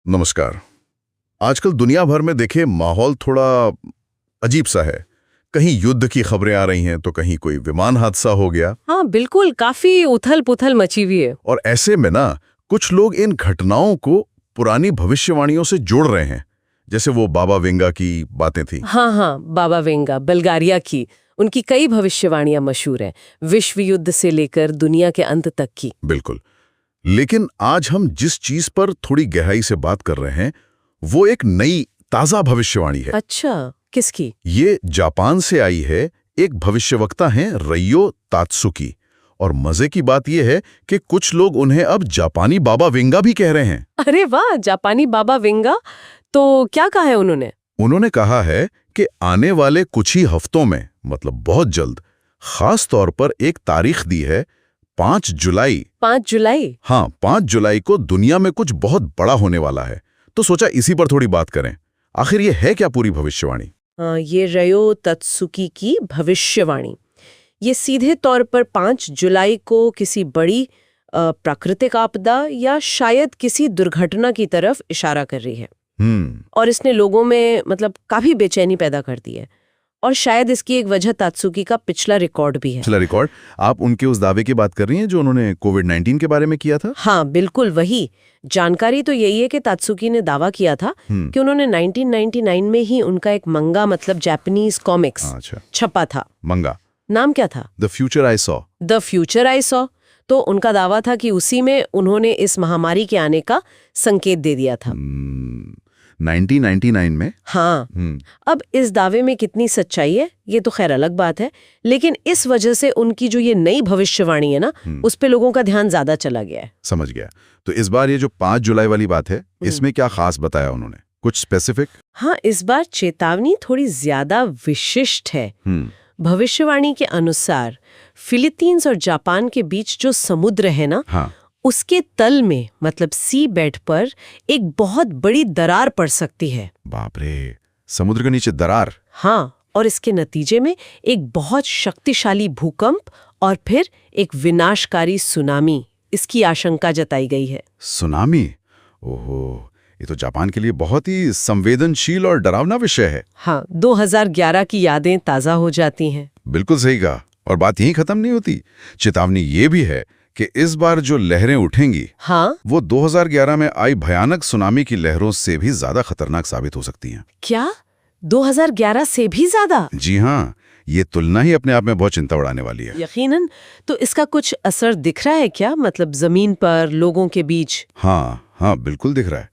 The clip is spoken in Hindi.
नमस्कार। आजकल दुनिया भर में देखे माहौल थोड़ा अजीब सा है। कहीं युद्ध की खबरें आ रही हैं तो कहीं कोई विमान हादसा हो गया। हाँ बिल्कुल, काफी उथल पुथल मची हुई है। और ऐसे में ना कुछ लोग इन घटनाओं को पुरानी भविष्यवाणियों से जोड़ रहे हैं, जैसे वो बाबा वेंगा की बातें थी। हाँ, बाबा वेंगा बल्गारिया की, उनकी कई भविष्यवाणियां मशहूर हैं, विश्व युद्ध से लेकर दुनिया के अंत तक की। बिल्कुल। लेकिन आज हम जिस चीज पर थोड़ी गहराई से बात कर रहे हैं वो एक नई ताजा भविष्यवाणी है। अच्छा, किसकी? ये जापान से आई है। एक भविष्यवक्ता हैं रयो तात्सुकी। और मजे की बात यह है कि कुछ लोग उन्हें अब जापानी बाबा वेंगा भी कह रहे हैं। अरे वाह, जापानी बाबा वेंगा। तो क्या कहा है उन्होंने? उन्होंने कहा है कि आने वाले कुछ ही हफ्तों में, मतलब बहुत जल्द, खास तौर पर एक तारीख दी है 5 जुलाई। 5 जुलाई? हाँ, 5 जुलाई को दुनिया में कुछ बहुत बड़ा होने वाला है। तो सोचा इसी पर थोड़ी बात करें। आखिर ये है क्या पूरी भविष्यवाणी? ये रयो तत्सुकी की भविष्यवाणी, ये सीधे तौर पर 5 जुलाई को किसी बड़ी प्राकृतिक आपदा या शायद किसी दुर्घटना की तरफ इशारा कर रही है। और इसने लोगों में काफी बेचैनी पैदा कर दी है। और शायद इसकी एक वजह तात्सुकी का पिछला रिकॉर्ड भी है। पिछला रिकॉर्ड? आप उनके उस दावे की बात कर रही हैं जो उन्होंने कोविड-19 के बारे में किया था? हाँ बिल्कुल वही। जानकारी तो यही है कि तात्सुकी ने दावा किया था कि उन्होंने 1999 में ही उनका एक मंगा जापानीज कॉमिक्स छपा था। मंगा नाम क्या था? The future I saw. The future I saw. तो उनका दावा था कि उसी में उन्होंने इस महामारी के आने का संकेत दे दिया था। 1999 में? हाँ। अब इस दावे में कितनी सच्चाई है ये तो खैर अलग बात है, लेकिन इस वजह से उनकी जो ये नई भविष्यवाणी है ना, उस पे लोगों का ध्यान ज्यादा चला गया है। समझ गया। तो इस बार ये जो 5 जुलाई वाली बात है, इसमें क्या खास बताया उन्होंने? कुछ स्पेसिफिक? हाँ, इस बार चेतावनी थोड़ी ज्यादा विशिष्ट है। भविष्यवाणी के अनुसार फिलीपींस और जापान के बीच जो समुद्र है ना, हाँ, उसके तल में सी बेड पर एक बहुत बड़ी दरार पड़ सकती है। बाप रे, समुद्र के नीचे दरार? हाँ, और इसके नतीजे में एक बहुत शक्तिशाली भूकंप और फिर एक विनाशकारी सुनामी, इसकी आशंका जताई गई है। सुनामी? ओहो, ये तो जापान के लिए बहुत ही संवेदनशील और डरावना विषय है। हाँ, 2011 की यादें ताजा हो जाती हैं। बिल्कुल सही कहा। और बात यहीं खत्म नहीं होती। चेतावनी ये भी है कि इस बार जो लहरें उठेंगी, हाँ, वो 2011 में आई भयानक सुनामी की लहरों से भी ज्यादा खतरनाक साबित हो सकती हैं। क्या 2011 से भी ज्यादा? जी हाँ, ये तुलना ही अपने आप में बहुत चिंता उड़ाने वाली है। यकीनन। तो इसका कुछ असर दिख रहा है क्या, जमीन पर, लोगों के बीच? हाँ, बिल्कुल दिख रहा है।